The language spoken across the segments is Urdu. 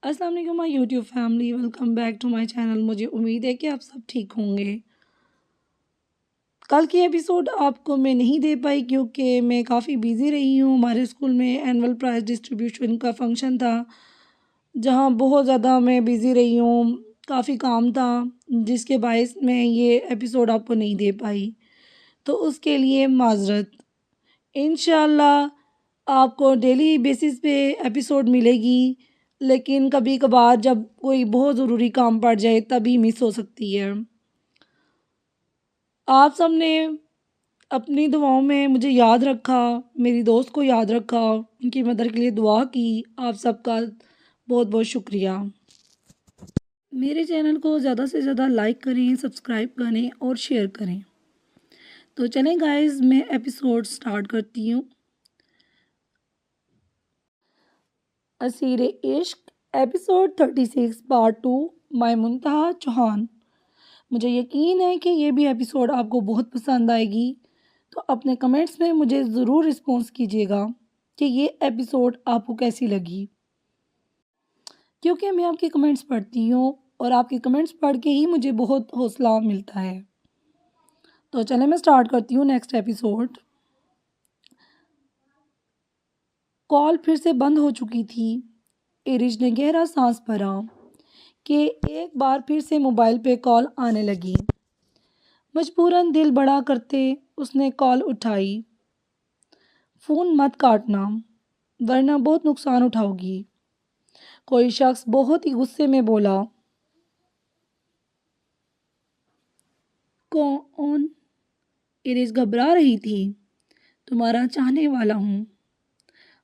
السلام علیکم my YouTube family, welcome back to my channel. مجھے امید ہے کہ آپ سب ٹھیک ہوں گے۔ کل کی ایپیسوڈ آپ کو میں نہیں دے پائی کیونکہ میں کافی بیزی رہی ہوں۔ ہمارے اسکول میں اینول پرائز ڈسٹریبیوشن کا فنکشن تھا، جہاں بہت زیادہ میں بیزی رہی ہوں، کافی کام تھا، جس کے باعث میں یہ ایپیسوڈ آپ کو نہیں دے پائی، تو اس کے لیے معذرت۔ انشاءاللہ آپ کو ڈیلی بیسس پہ ایپیسوڈ ملے گی، لیکن کبھی کبھار جب کوئی بہت ضروری کام پڑ جائے تبھی مس ہو سکتی ہے۔ آپ سب نے اپنی دعاؤں میں مجھے یاد رکھا، میری دوست کو یاد رکھا، ان کی مدد کے لیے دعا کی، آپ سب کا بہت بہت شکریہ۔ میرے چینل کو زیادہ سے زیادہ لائک کریں، سبسکرائب کریں اور شیئر کریں۔ تو چلیں گائز، میں ایپیسوڈ سٹارٹ کرتی ہوں۔ اسیر عشق ایپیسوڈ 36 پارٹ 2 مائی منتہا چوہان۔ مجھے یقین ہے کہ یہ بھی ایپیسوڈ آپ کو بہت پسند آئے گی، تو اپنے کمنٹس میں مجھے ضرور رسپانس کیجیے گا کہ یہ ایپیسوڈ آپ کو کیسی لگی، کیونکہ میں آپ کے کمنٹس پڑھتی ہوں اور آپ کے کمنٹس پڑھ کے ہی مجھے بہت حوصلہ ملتا ہے۔ تو چلیں میں سٹارٹ کرتی ہوں نیکسٹ ایپیسوڈ۔ کال پھر سے بند ہو چکی تھی۔ ایرج نے گہرا سانس بھرا کہ ایک بار پھر سے موبائل پہ کال آنے لگی۔ مجبوراً دل بڑا کرتے اس نے کال اٹھائی۔ فون مت کاٹنا ورنہ بہت نقصان اٹھاؤ گی، کوئی شخص بہت ہی غصے میں بولا۔ کون؟ ایرج گھبرا رہی تھی۔ تمہارا چاہنے والا ہوں،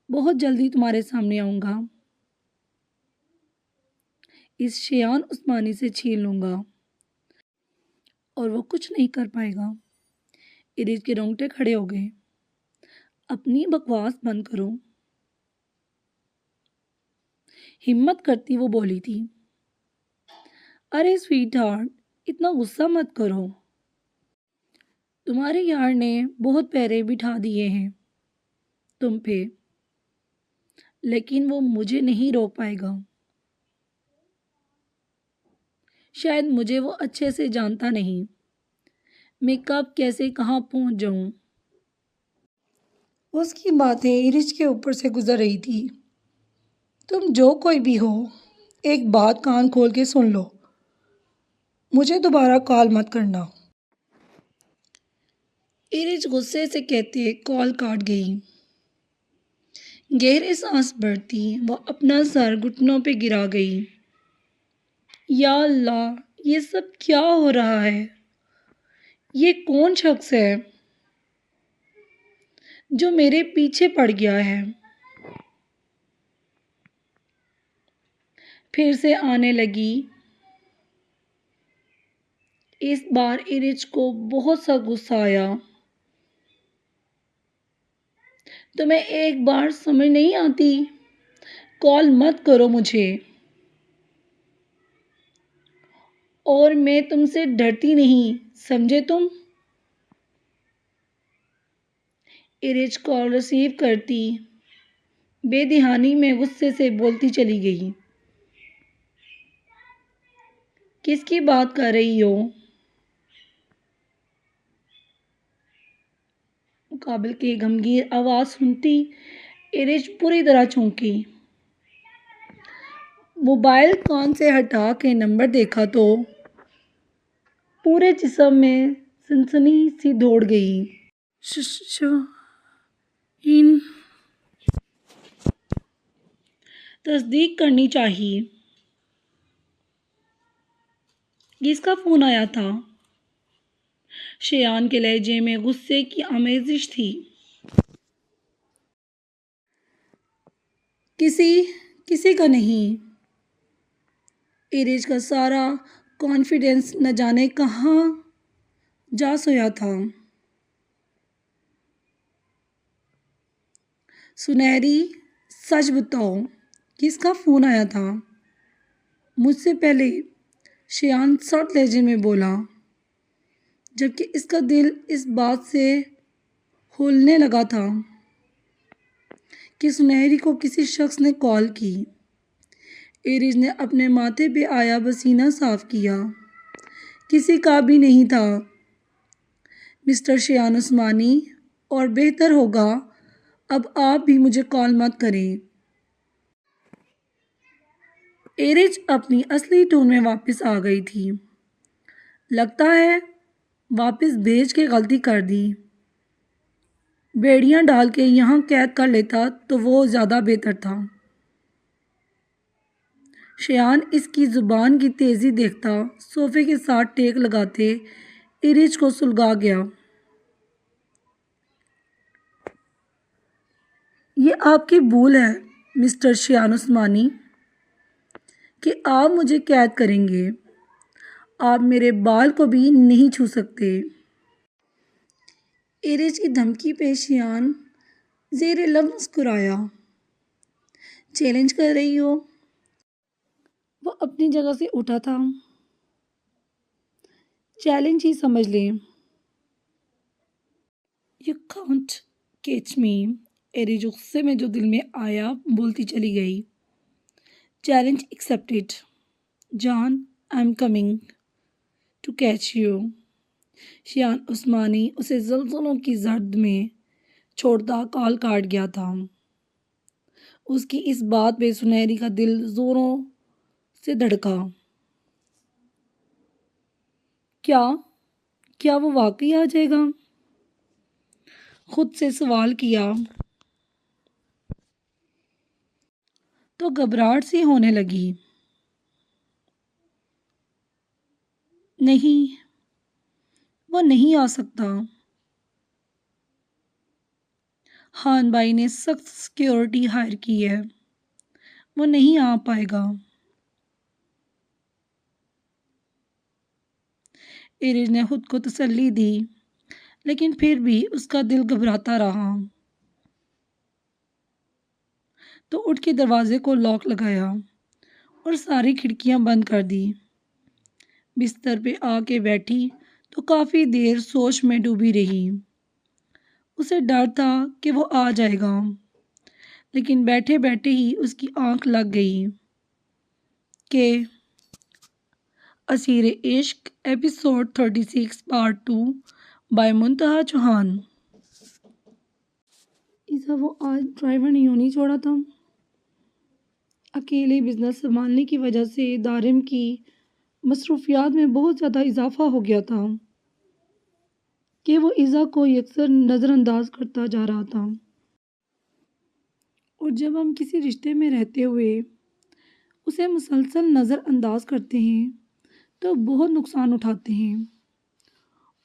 بہت جلدی تمہارے سامنے آؤں گا، اس شیان عثمانی سے چھین لوں گا اور وہ کچھ نہیں کر پائے گا۔ ایرج کے رونگٹے کھڑے ہو گئے۔ اپنی بکواس بند کرو، ہمت کرتی وہ بولی تھی۔ ارے سویٹ ہارٹ، اتنا غصہ مت کرو، تمہارے یار نے بہت پیرے بٹھا دیے ہیں تم پہ، لیکن وہ مجھے نہیں روک پائے گا۔ شاید مجھے وہ اچھے سے جانتا نہیں، میں کب کیسے کہاں پہنچ جاؤں۔ اس کی باتیں ایرج کے اوپر سے گزر رہی تھی۔ تم جو کوئی بھی ہو، ایک بات کان کھول کے سن لو، مجھے دوبارہ کال مت کرنا۔ ایرج غصے سے کہتے کال کاٹ گئی۔ گہرے سانس بھرتی وہ اپنا سر گھٹنوں پہ گرا گئی۔ یا اللہ، یہ سب کیا ہو رہا ہے؟ یہ کون شخص ہے جو میرے پیچھے پڑ گیا ہے؟ پھر سے آنے لگی۔ اس بار ایرج کو بہت سا غصہ آیا۔ تمہیں ایک بار سمجھ نہیں آتی؟ کال مت کرو مجھے، اور میں تم سے ڈرتی نہیں، سمجھے تم؟ ایرج کال ریسیو کرتی بے دہانی میں غصے سے بولتی چلی گئی۔ کس کی بات کر رہی ہو؟ مقابل کی غمگین آواز سنتی ایرج پوری طرح چونکی۔ موبائل کان سے ہٹا کے نمبر دیکھا تو پورے جسم میں سنسنی سی دوڑ گئی۔ ان تصدیق کرنی چاہیے، کس کا فون آیا تھا؟ شیان کے لہجے میں غصے کی آمیزش تھی۔ کسی کا نہیں۔ ایرج کا سارا کانفیڈنس نہ جانے کہاں جا سویا تھا۔ سنہری، سچ بتاؤ، کس کا فون آیا تھا؟ مجھ سے پہلے، شیان سخت لہجے میں بولا، جبکہ اس کا دل اس بات سے ہولنے لگا تھا کہ سنہری کو کسی شخص نے کال کی۔ ایرج نے اپنے ماتھے پہ آیا پسینہ صاف کیا۔ کسی کا بھی نہیں تھا مسٹر شایان عثمانی، اور بہتر ہوگا اب آپ بھی مجھے کال مت کریں۔ ایرج اپنی اصلی ٹون میں واپس آ گئی تھی۔ لگتا ہے واپس بھیج کے غلطی کر دی۔ بیڑیاں ڈال کے یہاں قید کر لیتا تو وہ زیادہ بہتر تھا۔ شایان اس کی زبان کی تیزی دیکھتا صوفے کے ساتھ ٹیک لگاتے ایرج کو سلگا گیا۔ یہ آپ کی بھول ہے مسٹر شایان عثمانی کہ آپ مجھے قید کریں گے۔ آپ میرے بال کو بھی نہیں چھو سکتے۔ ایرج کی دھمکی پہ شایان زیر لب مسکرایا۔ چیلنج کر رہی ہو؟ وہ اپنی جگہ سے اٹھا تھا۔ چیلنج ہی سمجھ لیں۔ You can't catch me۔ ایرج غصے میں جو دل میں آیا بولتی چلی گئی۔ Challenge accepted. جان I'm coming to catch you۔ Shayan Usmani اسے زلزلوں کی زرد میں چھوڑتا کال کاٹ گیا تھا۔ اس کی اس بات پہ سنہری کا دل زوروں سے دھڑکا۔ کیا وہ واقعی آ جائے گا؟ خود سے سوال کیا تو گھبراہٹ سی ہونے لگی۔ نہیں، وہ نہیں آ سکتا۔ خان بھائی نے سخت سیکیورٹی ہائر کی ہے، وہ نہیں آ پائے گا۔ ایرج نے خود کو تسلی دی، لیکن پھر بھی اس کا دل گھبراتا رہا۔ تو اٹھ کے دروازے کو لاک لگایا اور ساری کھڑکیاں بند کر دی۔ بستر پہ آ کے بیٹھی تو کافی دیر سوچ میں ڈوبی رہی۔ اسے ڈر تھا کہ وہ آ جائے گا، لیکن بیٹھے بیٹھے ہی اس کی آنکھ لگ گئی کہ اسیر عشق ایپیسوڈ 36 پارٹ 2 بائی منتہا چوہان۔ ایسا وہ آج ڈرائیور نہیں چھوڑا تھا۔ اکیلے بزنس سنبھالنے کی وجہ سے دارم کی مصروفیات میں بہت زیادہ اضافہ ہو گیا تھا کہ وہ ایزا کو یکسر نظر انداز کرتا جا رہا تھا۔ اور جب ہم کسی رشتے میں رہتے ہوئے اسے مسلسل نظر انداز کرتے ہیں تو بہت نقصان اٹھاتے ہیں،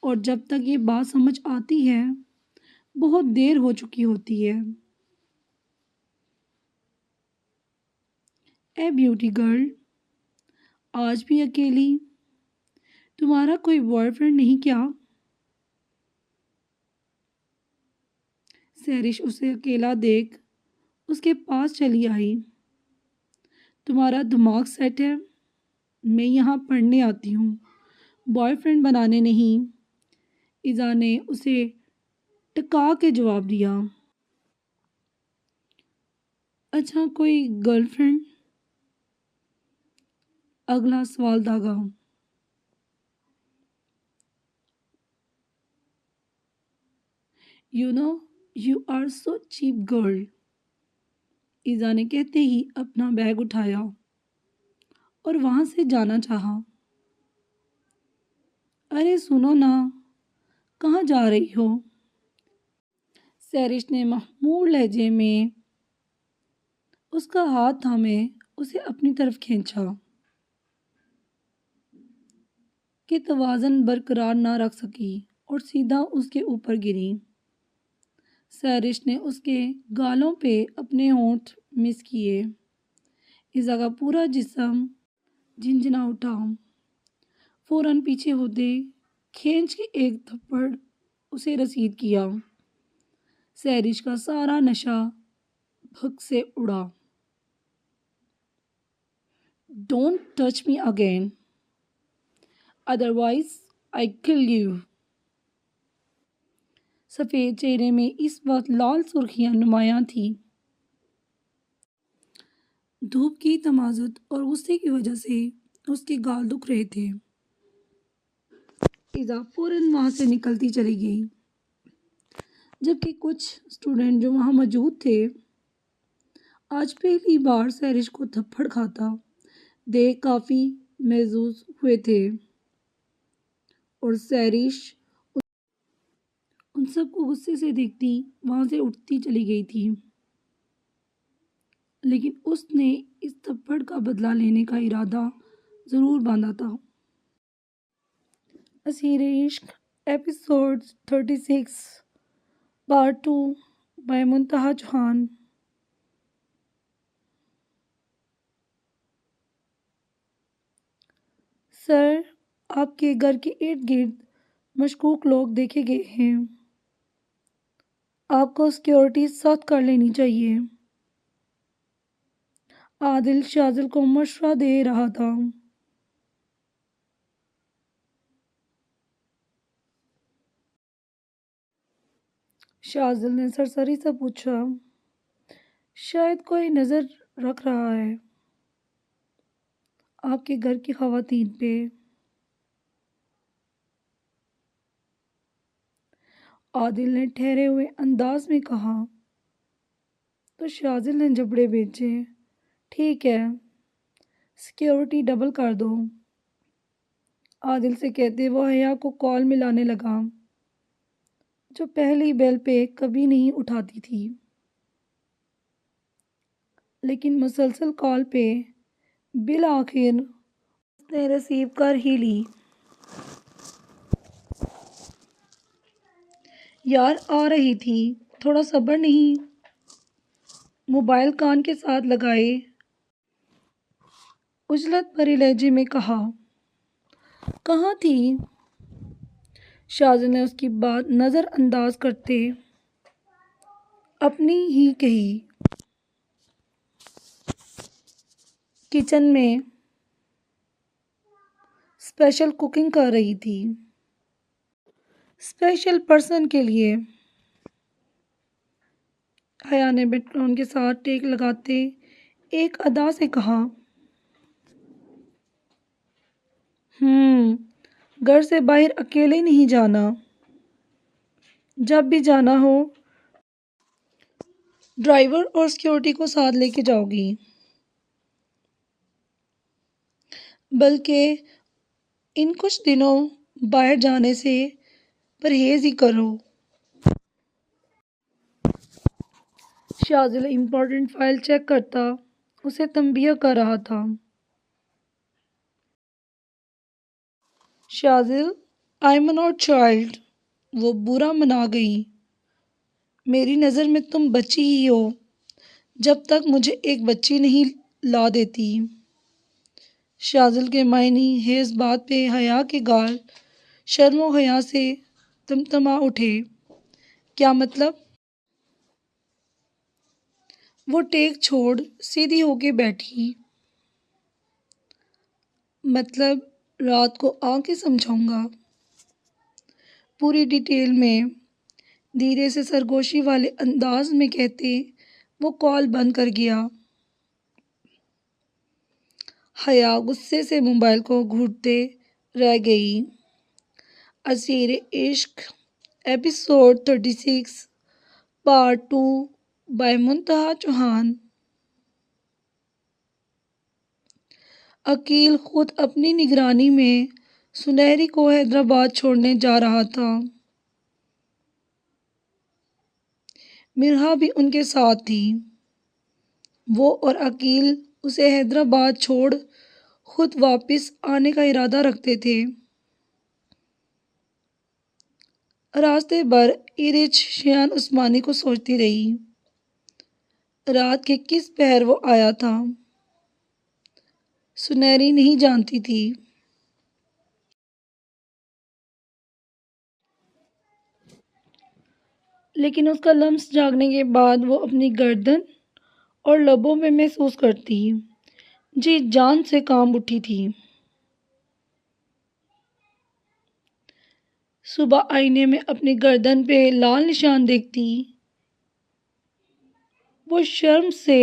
اور جب تک یہ بات سمجھ آتی ہے بہت دیر ہو چکی ہوتی ہے۔ اے بیوٹی گرل، آج بھی اکیلی؟ تمہارا کوئی بوائے فرینڈ نہیں کیا؟ سہرش اسے اکیلا دیکھ اس کے پاس چلی آئی۔ تمہارا دماغ سیٹ ہے؟ میں یہاں پڑھنے آتی ہوں، بوائے فرینڈ بنانے نہیں۔ ایزا نے اسے ٹکا کے جواب دیا۔ اچھا، کوئی گرل فرینڈ؟ اگلا سوال داغا۔ You know, you are so cheap girl۔ ایزا نے کہتے ہی اپنا بیگ اٹھایا اور وہاں سے جانا چاہا۔ ارے سنو نا، کہاں جا رہی ہو؟ سہرش نے محمول لہجے میں اس کا ہاتھ تھامے اسے اپنی طرف کھینچا کہ توازن برقرار نہ رکھ سکی اور سیدھا اس کے اوپر گری۔ سہرش نے اس کے گالوں پہ اپنے ہونٹ مس کیے۔ ایزا کا پورا جسم جھنجھنا اٹھا۔ فوراً پیچھے ہوتے کھینچ کے ایک تھپڑ اسے رسید کیا۔ سہرش کا سارا نشہ بھگ سے اڑا۔ Don't touch me again, otherwise I kill you۔ سفید چہرے میں اس وقت لال سرخیاں نمایاں تھی۔ دھوپ کی تمازت اور غصے کی وجہ سے اس کے گال دکھ رہے تھے۔ ایزا فوراً وہاں سے نکلتی چلی گئی، جبکہ کچھ اسٹوڈنٹ جو وہاں موجود تھے آج پہلی بار سیرش کو تھپڑ کھاتا دیکھ کافی محظوظ ہوئے تھے، اور سیرش ان سب کو غصے سے دیکھتی وہاں سے اٹھتی چلی گئی تھی، لیکن اس نے اس تھپڑ کا بدلہ لینے کا ارادہ ضرور باندھا تھا۔ اسیر Ishq episode 36 part 2 by Muntaha Chauhan. سر، آپ کے گھر کے ارد گرد مشکوک لوگ دیکھے گئے ہیں، آپ کو سیکیورٹی سخت کر لینی چاہیے، عادل شاذل کو مشورہ دے رہا تھا۔ شاذل نے سرسری سے پوچھا، شاید کوئی نظر رکھ رہا ہے آپ کے گھر کی خواتین پہ؟ عادل نے ٹھہرے ہوئے انداز میں کہا تو شاذل نے جبڑے بیچے، ٹھیک ہے، سیکیورٹی ڈبل کر دو۔ عادل سے کہتے وہ حیا کو کال ملانے لگا، جو پہلی بیل پہ کبھی نہیں اٹھاتی تھی، لیکن مسلسل کال پہ بالآخر اس نے ریسیو کر ہی لی۔ یار آ رہی تھی، تھوڑا صبر نہیں؟ موبائل کان کے ساتھ لگائے عجلت بھرے لہجے میں کہا۔ کہاں تھی؟ شاذل نے اس کی بات نظر انداز کرتے اپنی ہی کہی، کچن میں اسپیشل کوکنگ کر رہی تھی، اسپیشل پرسن کے لیے۔ حیا نے بیک گراؤنڈ کے ساتھ ٹیک لگاتے ایک ادا سے کہا، گھر سے باہر اکیلے نہیں جانا، جب بھی جانا ہو ڈرائیور اور سیکیورٹی کو ساتھ لے کے جاؤ گی، بلکہ ان کچھ دنوں باہر جانے سے پرہیز ہی کرو۔ شاذل امپورٹنٹ فائل چیک کرتا اسے تنبیہ کر رہا تھا۔ شاذل، آئی ایم ناٹ چائلڈ، وہ برا منا گئی، میری نظر میں تم بچی ہی ہو جب تک مجھے ایک بچی نہیں لا دیتی۔ شاذل کے معنی ہے اس بات پہ حیا کے گال شرم و حیا سے تمتما اٹھے۔ کیا مطلب؟ وہ ٹیک چھوڑ سیدھی ہو کے بیٹھی۔ مطلب رات کو آ کے سمجھاؤں گا، پوری ڈیٹیل میں، دھیرے سے سرگوشی والے انداز میں کہتے وہ کال بند کر گیا۔ حیا غصے سے موبائل کو گھونٹتے رہ گئی۔ Aseer Ishq episode 36 part 2 by Muntaha Chauhan. Aqeel خود اپنی نگرانی میں سنہری کو حیدرآباد چھوڑنے جا رہا تھا، مرحا بھی ان کے ساتھ تھی۔ وہ اور عقیل اسے حیدرآباد چھوڑ خود واپس آنے کا ارادہ رکھتے تھے۔ راستے بھر ایرج شیان عثمانی کو سوچتی رہی، رات کے کس پہر وہ آیا تھا، سنہری نہیں جانتی تھی۔ لیکن اس کا لمس جاگنے کے بعد وہ اپنی گردن اور لبوں میں محسوس کرتی، جی جان سے کانپ اٹھی تھی۔ صبح آئینے میں اپنی گردن پہ لال نشان دیکھتی وہ شرم سے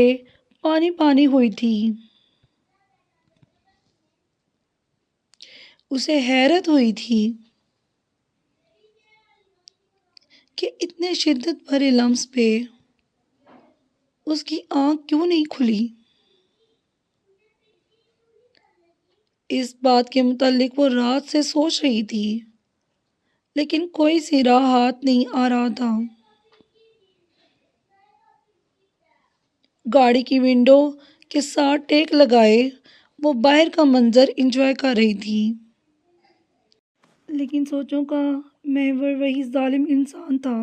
پانی پانی ہوئی تھی۔ اسے حیرت ہوئی تھی کہ اتنے شدت بھرے لمس پہ اس کی آنکھ کیوں نہیں کھلی۔ اس بات کے متعلق وہ رات سے سوچ رہی تھی، لیکن کوئی سیدھا ہاتھ نہیں آ رہا تھا۔ گاڑی کی ونڈو کے ساتھ ٹیک لگائے وہ باہر کا منظر انجوائے کر رہی تھی، لیکن سوچوں کا محور وہی ظالم انسان تھا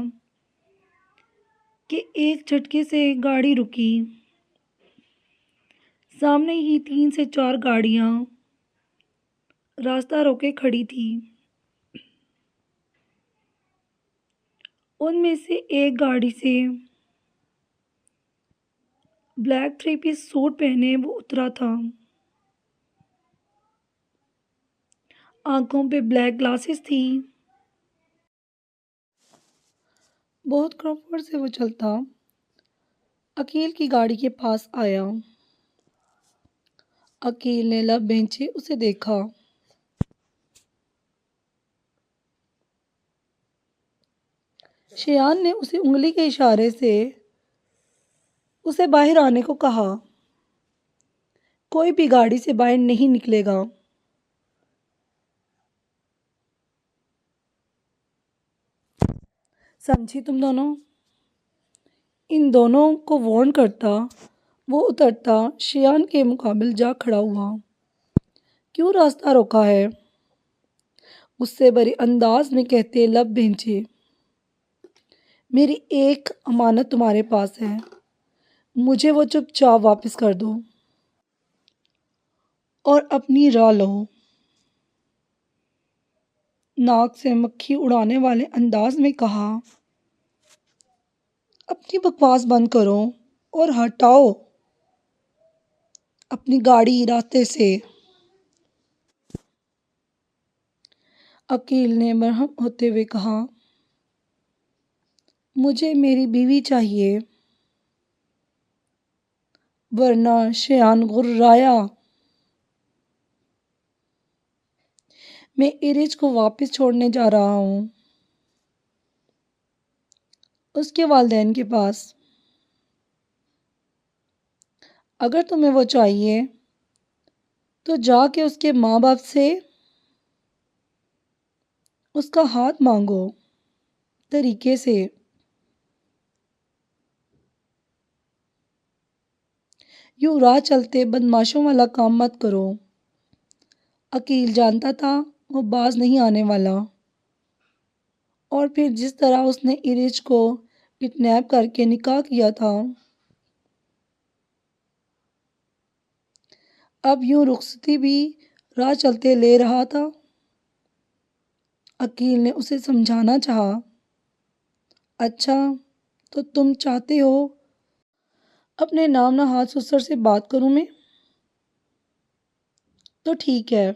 کہ ایک جھٹکے سے گاڑی رکی۔ سامنے ہی 3 سے 4 گاڑیاں راستہ روکے کھڑی تھی۔ ان میں سے ایک گاڑی سے بلیک 3 پیس سوٹ پہنے وہ اترا تھا۔ آنکھوں پہ بلیک گلاسز تھی۔ بہت کمفرٹ سے وہ چلتا عقیل کی گاڑی کے پاس آیا۔ عقیل نے لب بھینچے اسے دیکھا۔ شیان نے اسے انگلی کے اشارے سے اسے باہر آنے کو کہا۔ کوئی بھی گاڑی سے باہر نہیں نکلے گا۔ سمجھی تم دونوں؟ ان دونوں کو وارن کرتا وہ اترتا شیان کے مقابل جا کھڑا ہوا۔ کیوں راستہ روکا ہے؟ غصے بھرے انداز میں کہتے لب بھینچے۔ میری ایک امانت تمہارے پاس ہے، مجھے وہ چپ چاپ واپس کر دو اور اپنی راہ لو۔ ناک سے مکھی اڑانے والے انداز میں کہا۔ اپنی بکواس بند کرو اور ہٹاؤ اپنی گاڑی راستے سے۔ عقیل نے مرہم ہوتے ہوئے کہا۔ مجھے میری بیوی چاہیے، ورنہ شیان غررایا۔ میں ایرج کو واپس چھوڑنے جا رہا ہوں، اس کے والدین کے پاس۔ اگر تمہیں وہ چاہیے تو جا کے اس کے ماں باپ سے اس کا ہاتھ مانگو طریقے سے۔ یوں راہ چلتے بدماشوں والا کام مت کرو۔ عقیل جانتا تھا وہ باز نہیں آنے والا، اور پھر جس طرح اس نے ایرج کو کڈنیپ کر کے نکاح کیا تھا، اب یوں رخصتی بھی راہ چلتے لے رہا تھا۔ عقیل نے اسے سمجھانا چاہا۔ اچھا تو تم چاہتے ہو اپنے نام نہاد سسر سے بات کروں میں؟ تو ٹھیک ہے۔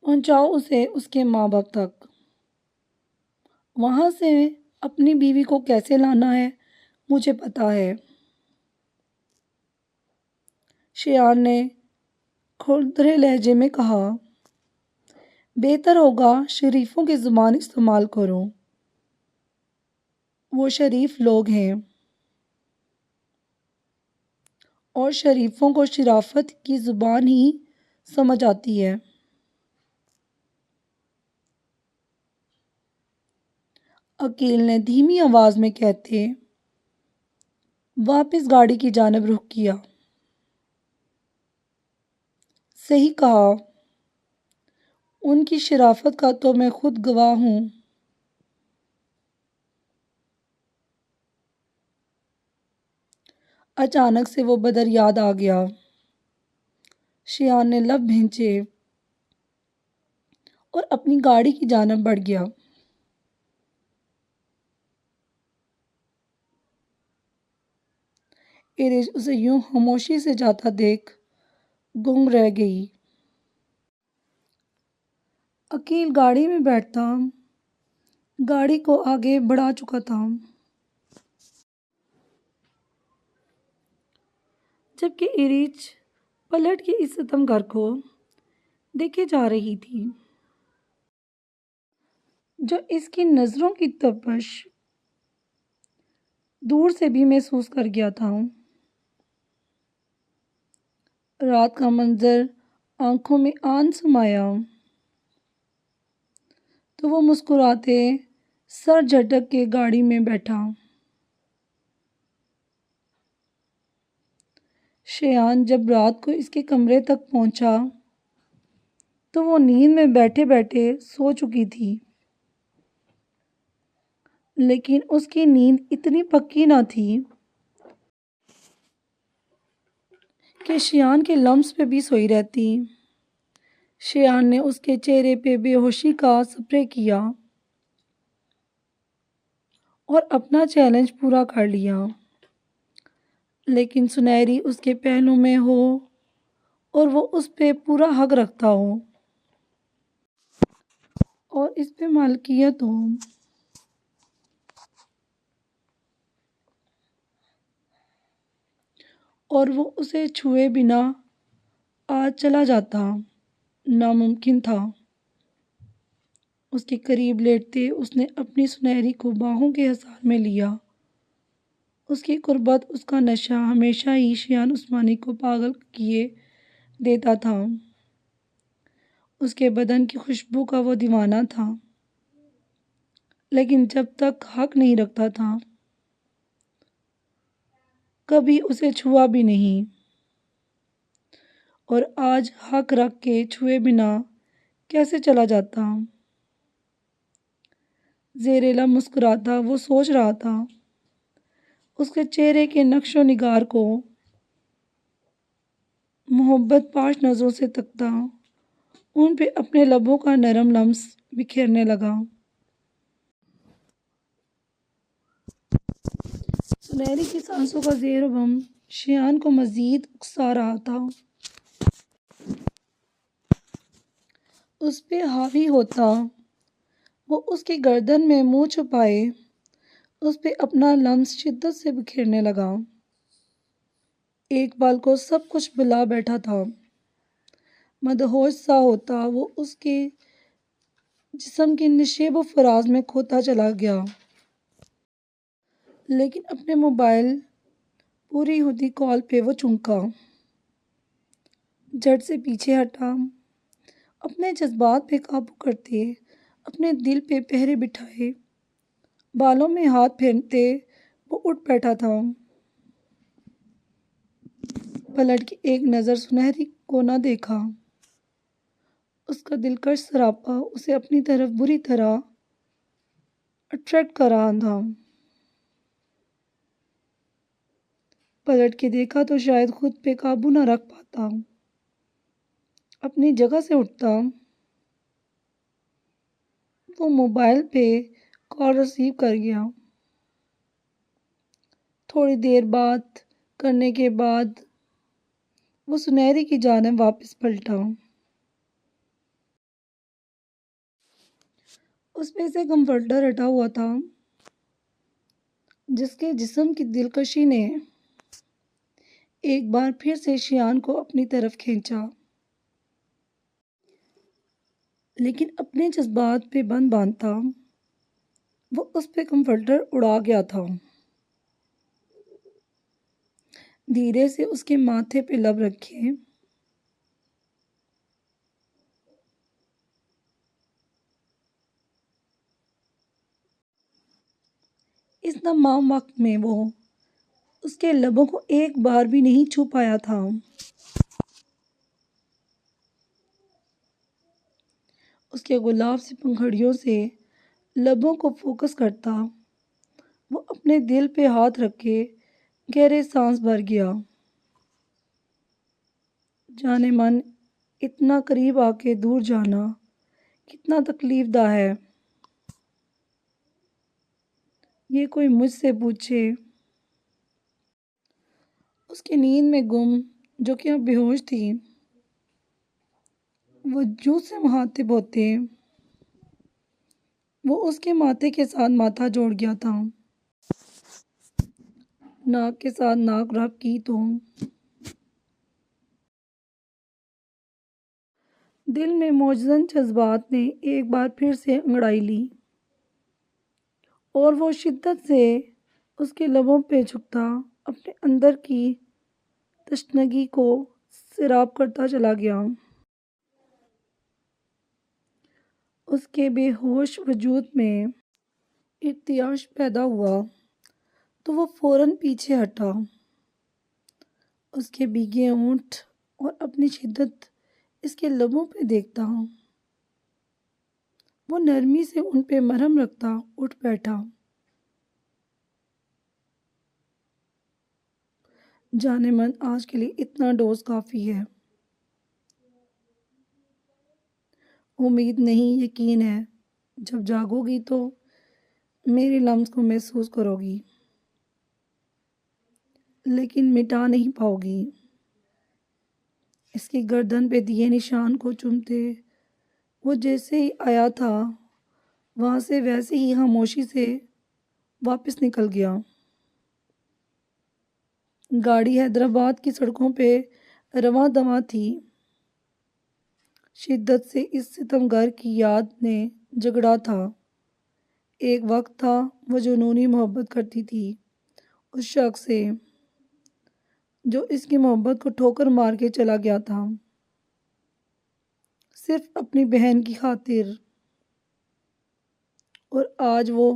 پہنچاؤ اسے اس کے ماں باپ تک۔ وہاں سے اپنی بیوی کو کیسے لانا ہے مجھے پتا ہے۔ شیان نے کھردرے لہجے میں کہا۔ بہتر ہوگا شریفوں کی زبان استعمال کرو، وہ شریف لوگ ہیں، اور شریفوں کو شرافت کی زبان ہی سمجھ آتی ہے۔ عقیل نے دھیمی آواز میں کہتے واپس گاڑی کی جانب رخ کیا۔ صحیح کہا، ان کی شرافت کا تو میں خود گواہ ہوں۔ اچانک سے وہ بدر یاد آ گیا۔ شیان نے لب بھینچے اور اپنی گاڑی کی جانب بڑھ گیا۔ ایرج اسے یوں خاموشی سے جاتا دیکھ گنگ رہ گئی۔ عقیل گاڑی میں بیٹھتا گاڑی کو آگے بڑھا چکا تھا، جبکہ ایرج پلٹ کے اس ستمگر کو دیکھے جا رہی تھی جو اس کی نظروں کی تپش دور سے بھی محسوس کر گیا تھا۔ رات کا منظر آنکھوں میں آن سمایا تو وہ مسکراتے سر جھٹک کے گاڑی میں بیٹھا۔ شیان جب رات کو اس کے کمرے تک پہنچا تو وہ نیند میں بیٹھے بیٹھے سو چکی تھی، لیکن اس کی نیند اتنی پکی نہ تھی کہ شیان کے لمس پہ بھی سوئی رہتی۔ شیان نے اس کے چہرے پہ بے ہوشی کا سپرے کیا اور اپنا چیلنج پورا کر لیا، لیکن سنہری اس کے پہلو میں ہو اور وہ اس پہ پورا حق رکھتا ہو اور اس پہ مالکیت ہو، اور وہ اسے چھوئے بنا آج چلا جاتا ناممکن تھا۔ اس کے قریب لیٹتے اس نے اپنی سنہری کو باہوں کے حصار میں لیا۔ اس کی قربت، اس کا نشہ ہمیشہ ہی شیان عثمانی کو پاگل کیے دیتا تھا۔ اس کے بدن کی خوشبو کا وہ دیوانہ تھا، لیکن جب تک حق نہیں رکھتا تھا کبھی اسے چھوا بھی نہیں، اور آج حق رکھ کے چھوئے بنا کیسے چلا جاتا؟ زیر لب مسکراتا وہ سوچ رہا تھا، اس کے چہرے کے نقش و نگار کو محبت پاش نظروں سے تکتا، ان پہ اپنے لبوں کا نرم لمس بکھیرنے لگا۔ سنہری کی سانسوں کا زیر و بم شیان کو مزید اکسا رہا تھا۔ اس پہ حاوی ہوتا، وہ اس کی گردن میں منہ چھپائے اس پہ اپنا لمس شدت سے بکھیرنے لگا۔ ایک پل کو سب کچھ بھلا بیٹھا تھا، مدہوش سا ہوتا وہ اس کے جسم کے نشیب و فراز میں کھوتا چلا گیا، لیکن اپنے موبائل پوری ہوتی کال پہ وہ چونکا، جھٹ سے پیچھے ہٹا، اپنے جذبات پہ قابو کرتے، اپنے دل پہ پہرے بٹھائے، بالوں میں ہاتھ پھیرتے وہ اٹھ بیٹھا تھا۔ پلٹ کے ایک نظر سنہری کو نہ دیکھا، اس کا دلکش سراپا اسے اپنی طرف بری طرح اٹریکٹ کر رہا تھا۔ پلٹ کے دیکھا تو شاید خود پہ قابو نہ رکھ پاتا، اپنی جگہ سے اٹھتا۔ وہ موبائل پہ کال ریسیو کر گیا۔ تھوڑی دیر بات کرنے کے بعد وہ سنہری کی جانب واپس پلٹا۔ اس پہ سے کمفرٹر ہٹا ہوا تھا جس کے جسم کی دلکشی نے ایک بار پھر سے شیان کو اپنی طرف کھینچا، لیکن اپنے جذبات پہ بند باندھتا وہ اس پہ کمفرٹر اڑا گیا تھا۔ دھیرے سے اس کے ماتھے پہ لب رکھے، اس تمام وقت میں وہ اس کے لبوں کو ایک بار بھی نہیں چھو پایا تھا۔ اس کے گلاب سی پنکھڑیوں سے لبوں کو فوکس کرتا وہ اپنے دل پہ ہاتھ رکھ کے گہرے سانس بھر گیا۔ جانے من اتنا قریب آ کے دور جانا کتنا تکلیف دہ ہے، یہ کوئی مجھ سے پوچھے۔ اس کی نیند میں گم جو کہ اب بے ہوش تھی، وجود سے مخاطب ہوتے وہ اس کے ماتھے کے ساتھ ماتھا جوڑ گیا تھا، ناک کے ساتھ ناک رب کی تو دل میں موجزن جذبات نے ایک بار پھر سے انگڑائی لی اور وہ شدت سے اس کے لبوں پہ جھکتا اپنے اندر کی تشنگی کو سیراب کرتا چلا گیا۔ اس کے بے ہوش وجود میں ارتعاش پیدا ہوا تو وہ فوراً پیچھے ہٹا، اس کے بھیگے ہونٹ اور اپنی شدت اس کے لبوں پہ دیکھتا، وہ نرمی سے ان پہ مرہم رکھتا اٹھ بیٹھا۔ جانے من آج کے لیے اتنا ڈوز کافی ہے، امید نہیں یقین ہے، جب جاگو گی تو میری لمس کو محسوس کرو گی، لیکن مٹا نہیں پاؤ گی۔ اس کی گردن پہ دیے نشان کو چومتے وہ جیسے ہی آیا تھا وہاں سے ویسے ہی خاموشی سے واپس نکل گیا۔ گاڑی حیدرآباد کی سڑکوں پہ رواں دواں تھی۔ شدت سے اس ستمگر کی یاد نے جھگڑا تھا۔ ایک وقت تھا وہ جنونی محبت کرتی تھی اس شخص سے جو اس کی محبت کو ٹھوکر مار کے چلا گیا تھا، صرف اپنی بہن کی خاطر، اور آج وہ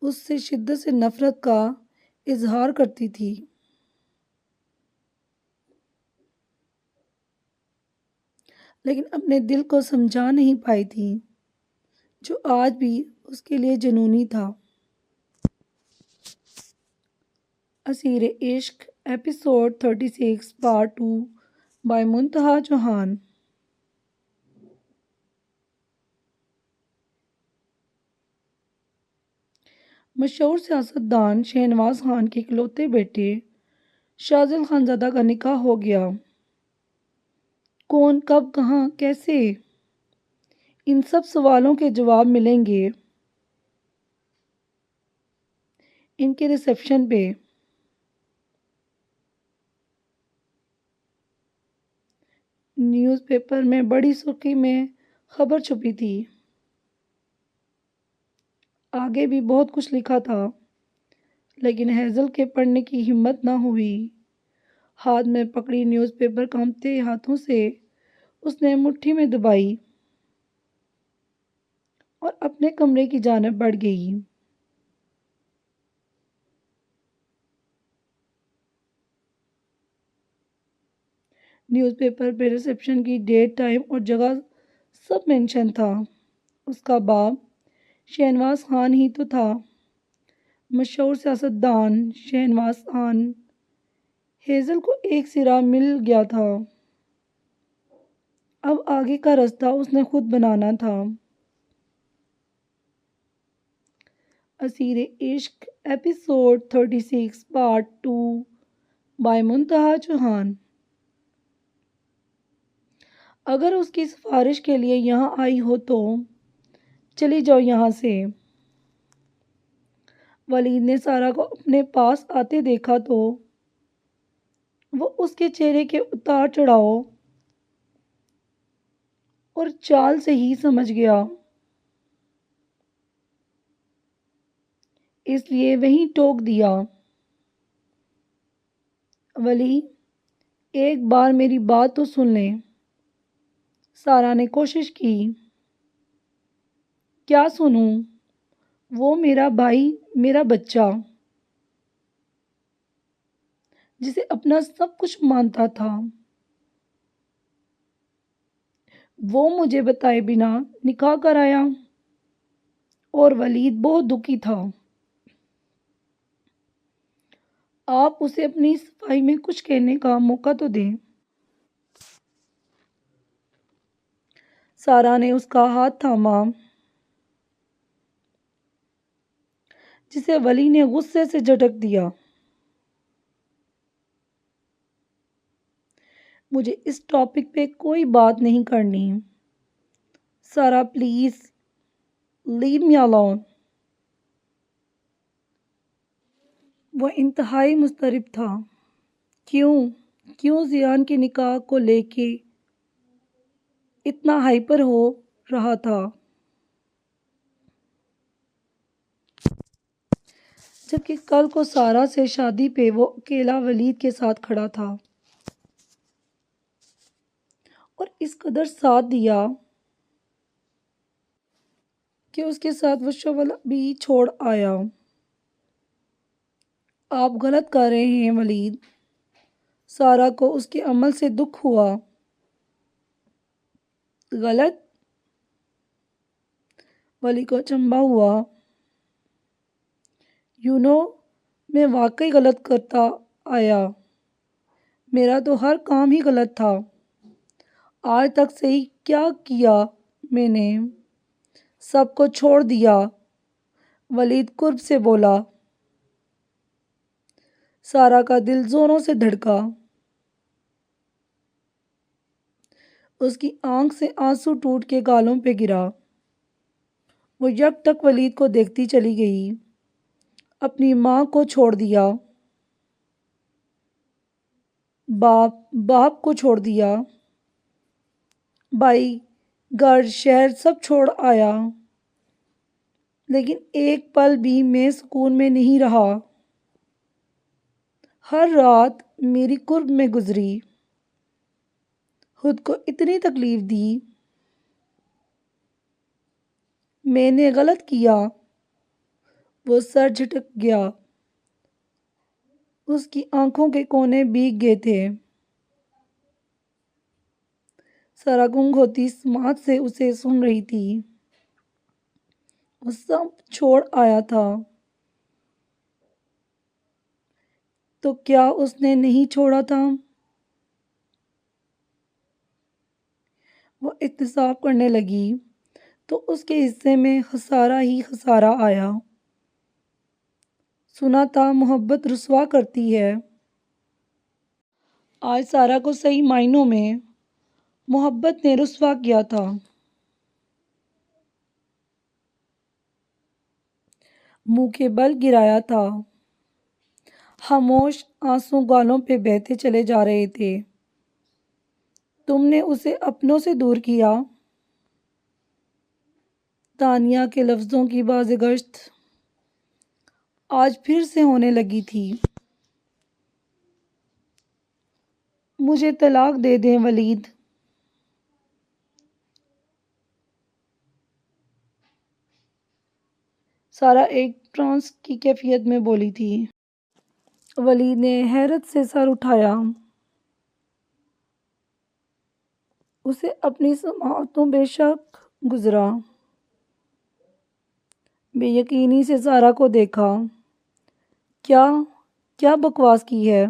اس سے شدت سے نفرت کا اظہار کرتی تھی۔ لیکن اپنے دل کو سمجھا نہیں پائی تھی جو آج بھی اس کے لیے جنونی تھا۔ اسیر عشق ایپیسوڈ 36 پارٹ 2 بائی منتہا چوہان۔ مشہور سیاستدان شہنواز خان کے اکلوتے بیٹے شاذل خانزادہ کا نکاح ہو گیا۔ کون، کب، کہاں، کیسے؟ ان سب سوالوں کے جواب ملیں گے ان کے ریسیپشن پہ۔ نیوز پیپر میں بڑی سرخی میں خبر چھپی تھی، آگے بھی بہت کچھ لکھا تھا، لیکن ہیزل کے پڑھنے کی ہمت نہ ہوئی۔ ہاتھ میں پکڑی نیوز پیپر کانپتے ہاتھوں سے اس نے مٹھی میں دبائی اور اپنے کمرے کی جانب بڑھ گئی۔ نیوز پیپر پہ ریسیپشن کی ڈیٹ، ٹائم اور جگہ سب مینشن تھا۔ اس کا باپ شہنواز خان ہی تو تھا، مشہور سیاستدان شہنواز خان۔ ہیزل کو ایک سرا مل گیا تھا، اب آگے کا راستہ اس نے خود بنانا تھا۔ اسیر عشق ایپیسوڈ 36 پارٹ 2 بائی منتہا چوہان۔ اگر اس کی سفارش کے لیے یہاں آئی ہو تو چلی جاؤ یہاں سے۔ ولید نے سارا کو اپنے پاس آتے دیکھا تو وہ اس کے چہرے کے اتار چڑھاؤ اور چال سے ہی سمجھ گیا، اس لیے وہیں ٹوک دیا۔ ولی، ایک بار میری بات تو سن لیں۔ سارا نے کوشش کی۔ کیا سنوں؟ وہ میرا بھائی، میرا بچہ، جسے اپنا سب کچھ مانتا تھا، وہ مجھے بتائے بنا نکاح کرایا، اور ولید بہت دکھی تھا۔ آپ اسے اپنی صفائی میں کچھ کہنے کا موقع تو دیں۔ سارا نے اس کا ہاتھ تھاما جسے ولی نے غصے سے جھٹک دیا۔ مجھے اس ٹاپک پہ کوئی بات نہیں کرنی، سارا پلیز۔ Leave me alone. وہ انتہائی مضطرب تھا۔ کیوں کیوں زیان کے نکاح کو لے کے اتنا ہائپر ہو رہا تھا، جبکہ کل کو سارا سے شادی پہ وہ اکیلا ولید کے ساتھ کھڑا تھا اور اس قدر ساتھ دیا کہ اس کے ساتھ وہ شغل بھی چھوڑ آیا۔ آپ غلط کر رہے ہیں ولید۔ سارا کو اس کے عمل سے دکھ ہوا۔ غلط؟ ولی کو چنبا ہوا۔ میں واقعی غلط کرتا آیا۔ میرا تو ہر کام ہی غلط تھا۔ آج تک صحیح کیا کیا میں نے؟ سب کو چھوڑ دیا۔ ولید قرب سے بولا۔ سارا کا دل زوروں سے دھڑکا۔ اس کی آنکھ سے آنسو ٹوٹ کے گالوں پہ گرا۔ وہ یک ٹک ولید کو دیکھتی چلی گئی۔ اپنی ماں کو چھوڑ دیا، باپ کو چھوڑ دیا، بھائی، گھر، شہر سب چھوڑ آیا، لیکن ایک پل بھی میں سکون میں نہیں رہا۔ ہر رات میری کرب میں گزری، خود کو اتنی تکلیف دی۔ میں نے غلط کیا۔ وہ سر جھٹک گیا۔ اس کی آنکھوں کے کونے بھیگ گئے تھے۔ سارا گنگ ہوتی سماعت سے اسے سن رہی تھی۔ وہ سب چھوڑ آیا تھا، تو کیا اس نے نہیں چھوڑا تھا؟ وہ احتساب کرنے لگی تو اس کے حصے میں خسارہ ہی خسارہ آیا۔ سنا تھا محبت رسوا کرتی ہے۔ آج سارا کو صحیح معنوں میں محبت نے رسوا کیا تھا۔ منہ کے بل گرایا تھا۔ خاموش آنسو گالوں پہ بہتے چلے جا رہے تھے۔ تم نے اسے اپنوں سے دور کیا۔ تانیہ کے لفظوں کی بازگشت آج پھر سے ہونے لگی تھی۔ مجھے طلاق دے دیں ولید۔ سارا ایک ٹرانس کی کیفیت میں بولی تھی۔ ولید نے حیرت سے سر اٹھایا۔ اسے اپنی سماعتوں بے شک گزرا۔ بے یقینی سے سارا کو دیکھا۔ کیا بکواس کی ہے؟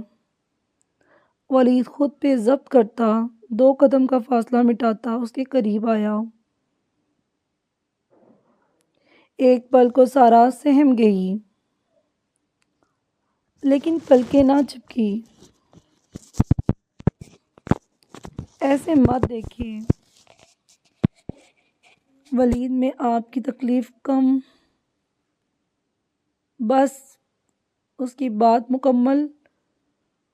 ولید خود پہ ضبط کرتا 2 قدم کا فاصلہ مٹاتا اس کے قریب آیا۔ ایک پل کو سارا سہم گئی، لیکن پلکیں نہ جھپکی۔ ایسے مت دیکھیں ولید، میں آپ کی تکلیف کم۔ بس۔ اس کی بات مکمل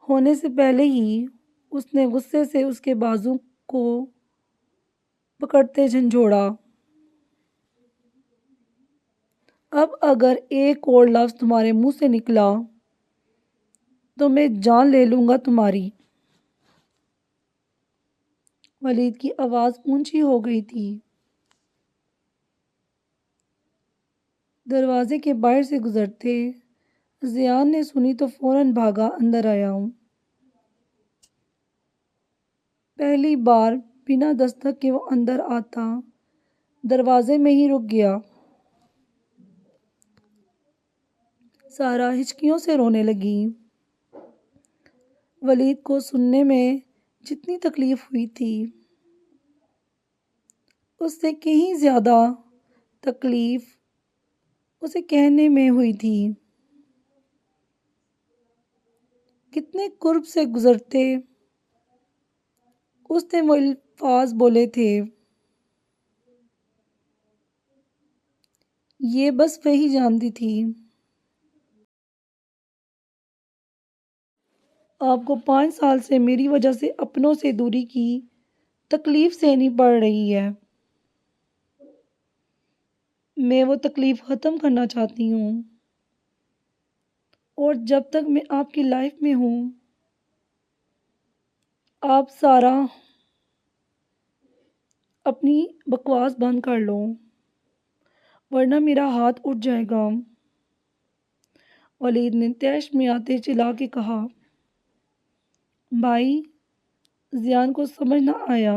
ہونے سے پہلے ہی اس نے غصے سے اس کے بازو کو پکڑتے جھنجھوڑا۔ اب اگر ایک اور لفظ تمہارے منہ سے نکلا تو میں جان لے لوں گا تمہاری۔ ولید کی آواز اونچی ہو گئی تھی۔ دروازے کے باہر سے گزرتے زیان نے سنی تو فوراً بھاگا اندر آیا۔ پہلی بار بنا دستک کے وہ اندر آتا دروازے میں ہی رک گیا۔ سارا ہچکیوں سے رونے لگی۔ ولید کو سننے میں جتنی تکلیف ہوئی تھی، اس سے کہیں زیادہ تکلیف اسے کہنے میں ہوئی تھی۔ کتنے قرب سے گزرتے اس نے وہ الفاظ بولے تھے۔ یہ بس وہی جانتی تھی۔ آپ کو 5 سال سے میری وجہ سے اپنوں سے دوری کی تکلیف سہنی پڑ رہی ہے۔ میں وہ تکلیف ختم کرنا چاہتی ہوں، اور جب تک میں آپ کی لائف میں ہوں، آپ سارا اپنی بکواس بند کر لو، ورنہ میرا ہاتھ اٹھ جائے گا۔ ولید نے طیش میں آتے چلا کے کہا۔ بھائی، زیان کو سمجھ نہ آیا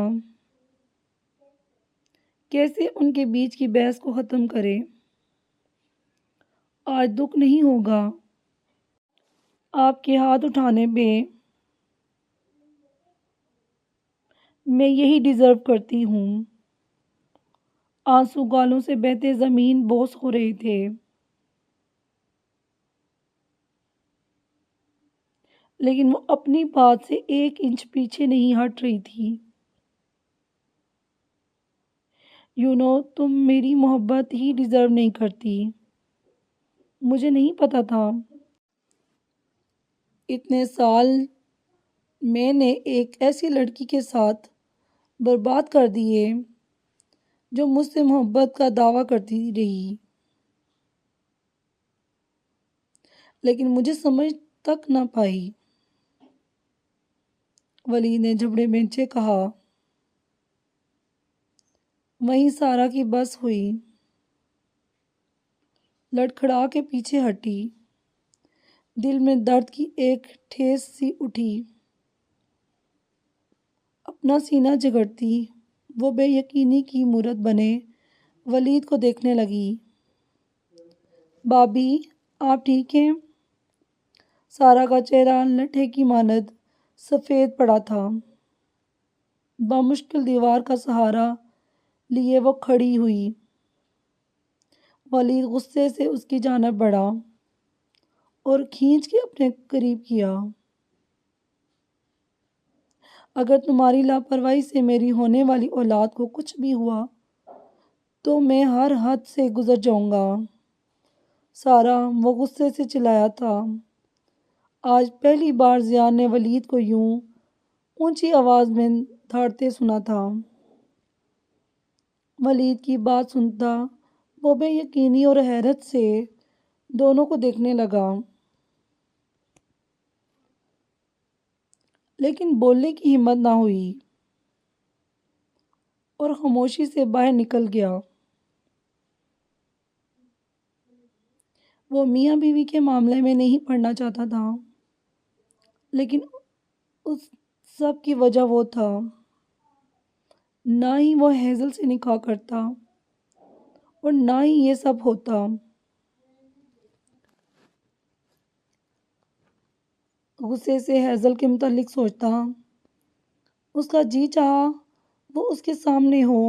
کیسے ان کے بیچ کی بحث کو ختم کرے۔ آج دکھ نہیں ہوگا آپ کے ہاتھ اٹھانے پہ، میں یہی ڈیزرو کرتی ہوں۔ آنسو گالوں سے بہتے زمین بوس ہو رہے تھے، لیکن وہ اپنی بات سے 1 انچ پیچھے نہیں ہٹ رہی تھی۔ تم میری محبت ہی ڈیزرو نہیں کرتی۔ مجھے نہیں پتا تھا اتنے سال میں نے ایک ایسی لڑکی کے ساتھ برباد کر دیے جو مجھ سے محبت کا دعویٰ کرتی رہی، لیکن مجھے سمجھ تک نہ پائی۔ ولید نے جھبڑے بینچے کہا۔ وہیں سارا کی بس ہوئی، لڑکھڑا کے پیچھے ہٹی۔ دل میں درد کی ایک ٹھیس سی اٹھی۔ اپنا سینہ جگڑتی وہ بے یقینی کی مورت بنے ولید کو دیکھنے لگی۔ بابی، آپ ٹھیک ہیں؟ سارا کا چہرہ لٹھے کی مانند سفید پڑا تھا۔ بمشکل دیوار کا سہارا لیے وہ کھڑی ہوئی۔ ولید غصے سے اس کی جانب بڑھا اور کھینچ کے اپنے قریب کیا۔ اگر تمہاری لاپرواہی سے میری ہونے والی اولاد کو کچھ بھی ہوا تو میں ہر حد سے گزر جاؤں گا۔ سارا، وہ غصے سے چلایا تھا۔ آج پہلی بار زیان نے ولید کو یوں اونچی آواز میں دھاڑتے سنا تھا۔ ولید کی بات سنتا وہ بے یقینی اور حیرت سے دونوں کو دیکھنے لگا، لیکن بولنے کی ہمت نہ ہوئی اور خاموشی سے باہر نکل گیا۔ وہ میاں بیوی کے معاملے میں نہیں پڑنا چاہتا تھا، لیکن اس سب کی وجہ وہ تھا۔ نہ ہی وہ ہیزل سے نکاح کرتا اور نہ ہی یہ سب ہوتا۔ غصے سے ہیزل کے متعلق سوچتا، اس کا جی چاہا وہ اس کے سامنے ہو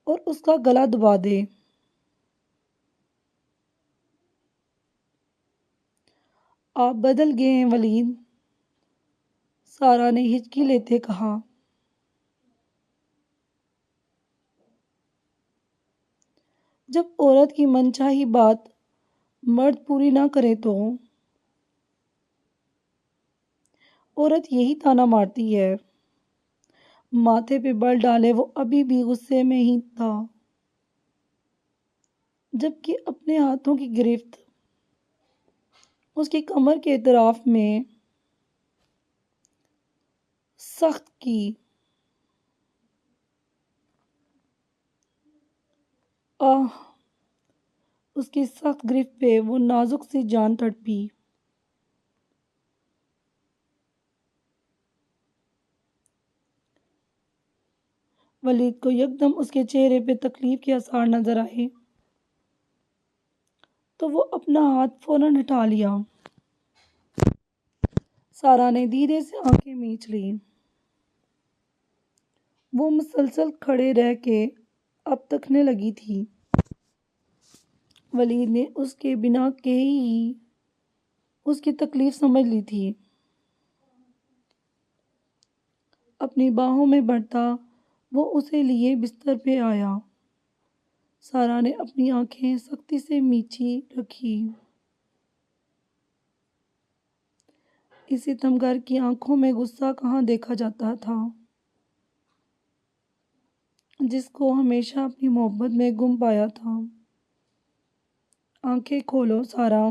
اور اس کا گلا دبا دے۔ آپ بدل گئے ہیں ولید، سارا نے ہچکی لیتے کہا۔ جب عورت کی منچاہی بات مرد پوری نہ کرے تو عورت یہی طعنہ مارتی ہے۔ ماتھے پہ بل ڈالے وہ ابھی بھی غصے میں ہی تھا، جبکہ اپنے ہاتھوں کی گرفت اس کی کمر کے اطراف میں سخت کی۔ آہ! اس کی سخت گرفت پہ وہ نازک سی جان تڑپی۔ ولید کو یکدم اس کے چہرے پہ تکلیف کے آثار نظر آئے تو وہ اپنا ہاتھ فوراً ہٹا لیا۔ سارا نے دھیرے سے آنکھیں میچ لیں۔ وہ مسلسل کھڑے رہ کے اب تکنے لگی تھی۔ ولید نے اس کے بنا کہے ہی اس کی تکلیف سمجھ لی تھی۔ اپنی باہوں میں بڑھتا وہ اسے لیے بستر پہ آیا۔ سارا نے اپنی آنکھیں سختی سے میچی رکھی۔ اس ستمگر کی آنکھوں میں غصہ کہاں دیکھا جاتا تھا، جس کو ہمیشہ اپنی محبت میں گم پایا تھا۔ آنکھیں کھولو سارا۔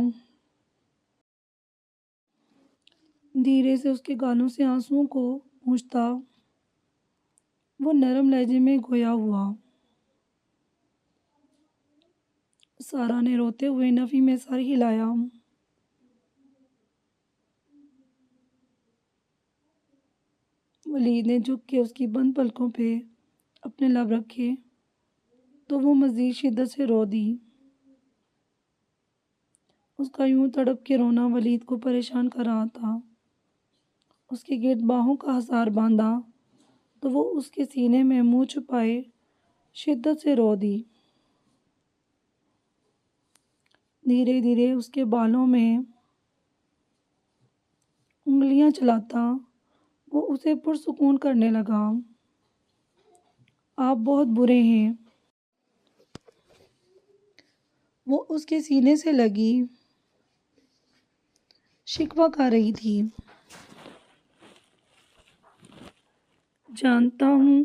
دھیرے سے اس کے گالوں سے آنسوؤں کو پونچھتا وہ نرم لہجے میں گویا ہوا۔ سارا نے روتے ہوئے نفی میں سر ہلایا۔ ولید نے جھک کے اس کی بند پلکوں پہ اپنے لب رکھے تو وہ مزید شدت سے رو دی۔ اس کا یوں تڑپ کے رونا ولید کو پریشان کر رہا تھا۔ اس کے گرد باہوں کا حصار باندھا تو وہ اس کے سینے میں منہ چھپائے شدت سے رو دی۔ دھیرے دھیرے اس کے بالوں میں انگلیاں چلاتا وہ اسے پرسکون کرنے لگا۔ آپ بہت برے ہیں۔ وہ اس کے سینے سے لگی شکوہ کر رہی تھی۔ جانتا ہوں،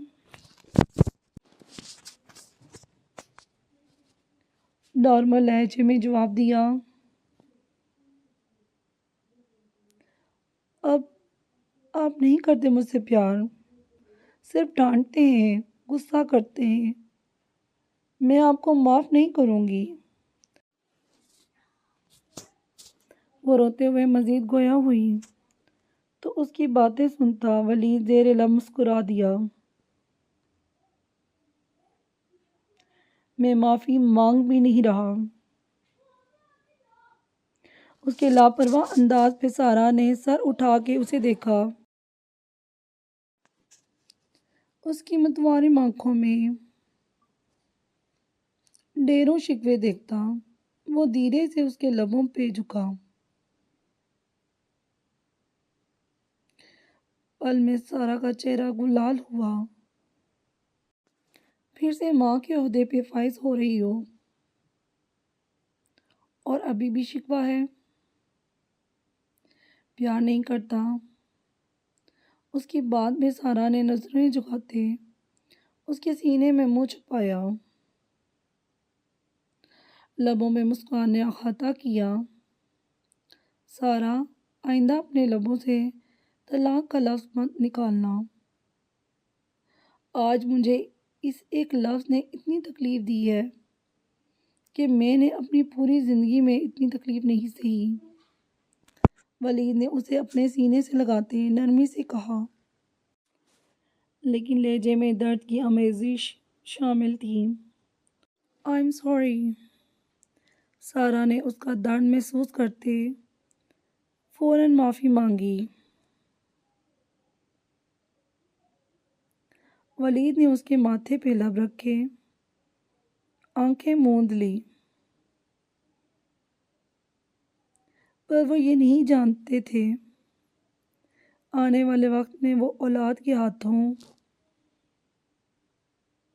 نارمل لہجے میں جواب دیا۔ اب آپ نہیں کرتے مجھ سے پیار، صرف ڈانٹتے ہیں، غصہ کرتے ہیں۔ میں آپ کو معاف نہیں کروں گی۔ وہ روتے ہوئے مزید گویا ہوئی تو اس کی باتیں سنتا ولید زیر لب مسکرا دیا۔ میں معافی مانگ بھی نہیں رہا۔ اس کے لاپرواہ انداز پہ سارا نے سر اٹھا کے اسے دیکھا۔ اس کی متوارم آنکھوں میں ڈھیروں شکوے دیکھتا وہ دھیرے سے اس کے لبوں پہ جھکا۔ پل میں سارا کا چہرہ گلال ہوا۔ پھر سے ماں کے عہدے پہ فائز ہو رہی ہو اور ابھی بھی شکوہ ہے، پیار نہیں کرتا۔ اس کی بات میں سارا نے نظریں جھکاتے اس کے سینے میں منہ چھپایا۔ لبوں میں مسکان نے احاطہ کیا۔ سارا، آئندہ اپنے لبوں سے طلاق کا لفظ مت نکالنا۔ آج مجھے اس ایک لفظ نے اتنی تکلیف دی ہے کہ میں نے اپنی پوری زندگی میں اتنی تکلیف نہیں سہی۔ ولید نے اسے اپنے سینے سے لگاتے نرمی سے کہا، لیکن لہجے میں درد کی آمیزش شامل تھی۔ I am sorry. سارا نے اس کا درد محسوس کرتے فوراً معافی مانگی۔ ولید نے اس کے ماتھے پہ لب رکھے، آنکھیں موند لی، پر وہ یہ نہیں جانتے تھے آنے والے وقت میں وہ اولاد کے ہاتھوں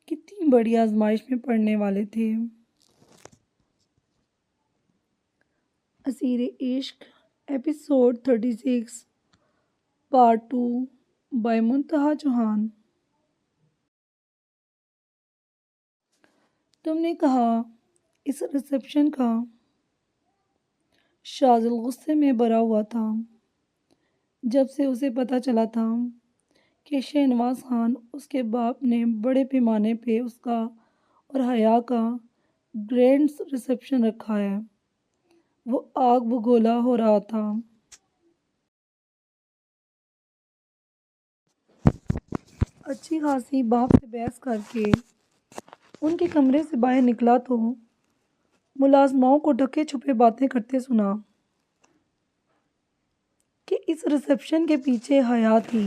کتنی بڑی آزمائش میں پڑنے والے تھے۔ اسیر عشق ایپیسوڈ 36 پارٹ 2 بائی منتہا چوہان۔ تم نے کہا اس ریسپشن کا۔ شاذل غصے میں بھرا ہوا تھا جب سے اسے پتہ چلا تھا کہ شہنواز خان اس کے باپ نے بڑے پیمانے پہ اس کا اور حیا کا گرینڈ ریسپشن رکھا ہے۔ وہ آگ بگولا ہو رہا تھا۔ اچھی خاصی باپ سے بحث کر کے ان کے کمرے سے باہر نکلا تو ملازماؤں کو ڈھکے چھپے باتیں کرتے سنا کہ اس ریسپشن کے پیچھے حیا تھی۔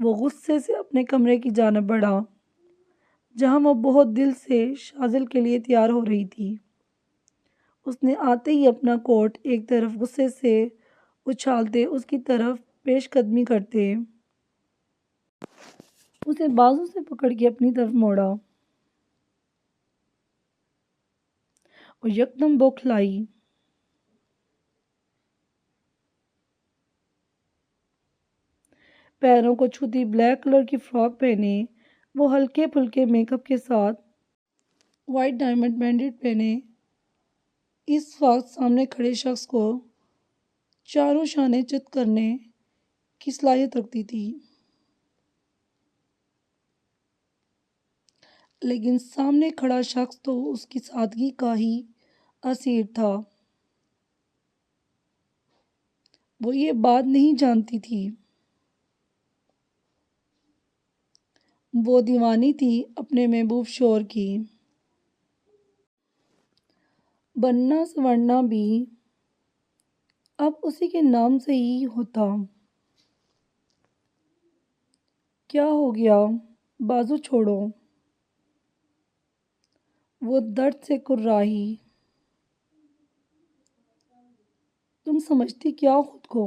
وہ غصے سے اپنے کمرے کی جانب بڑھا جہاں وہ بہت دل سے شاذل کے لیے تیار ہو رہی تھی۔ اس نے آتے ہی اپنا کوٹ ایک طرف غصے سے اچھالتے اس کی طرف پیش قدمی کرتے اسے بازو سے پکڑ کے اپنی طرف موڑا اور یکدم بوکھلائی۔ پیروں کو چھوتی بلیک کلر کی فراک پہنے، وہ ہلکے پھلکے میک اپ کے ساتھ وائٹ ڈائمنڈ بینڈڈ پہنے اس وقت سامنے کھڑے شخص کو چاروں شانے چت کرنے کی صلاحیت رکھتی تھی، لیکن سامنے کھڑا شخص تو اس کی سادگی کا ہی اسیر تھا۔ وہ یہ بات نہیں جانتی تھی، وہ دیوانی تھی اپنے محبوب شوہر کی۔ بننا سنورنا بھی اب اسی کے نام سے ہی ہوتا۔ کیا ہو گیا؟ بازو چھوڑو، وہ درد سے کررائی۔ تم سمجھتی کیا خود کو؟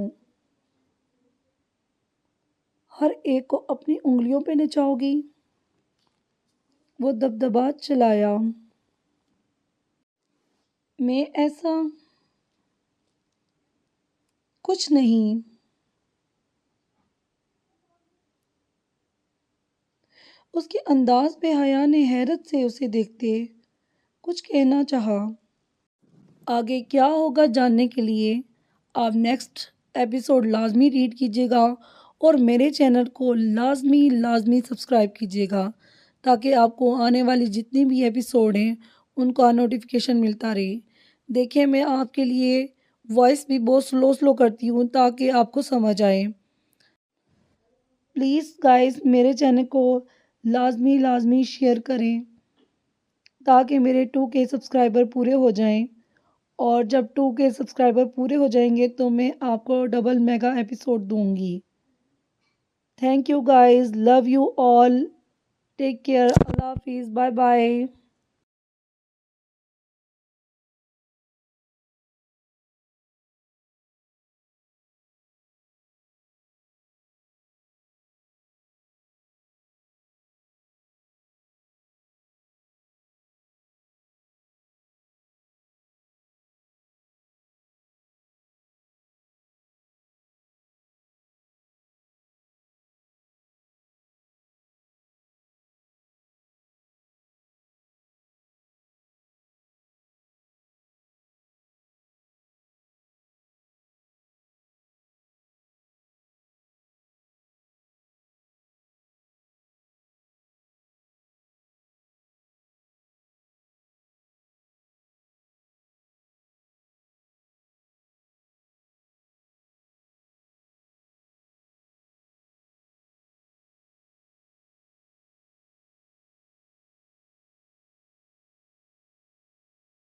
ہر ایک کو اپنی انگلیوں پہ نچاؤ گی؟ وہ دبدبا چلایا۔ میں ایسا کچھ نہیں۔ اس کے انداز بے حیا نے حیرت سے اسے دیکھتے کچھ کہنا چاہا۔ آگے کیا ہوگا جاننے کے لیے آپ نیکسٹ ایپیسوڈ لازمی ریڈ کیجیے گا اور میرے چینل کو لازمی سبسکرائب کیجیے گا تاکہ آپ کو آنے والی جتنی بھی ایپیسوڈ ہیں ان کا نوٹیفیکیشن ملتا رہے۔ دیکھیں میں آپ کے لیے وائس بھی بہت سلو کرتی ہوں تاکہ آپ کو سمجھ آئے۔ پلیز گائز میرے چینل کو لازمی شیئر کریں تاکہ میرے 2K سبسکرائبر پورے ہو جائیں، اور جب 2K سبسکرائبر پورے ہو جائیں گے تو میں آپ کو ڈبل میگا ایپیسوڈ دوں گی۔ Thank you guys, love you all, take care, اللہ حافظ، بائے بائے۔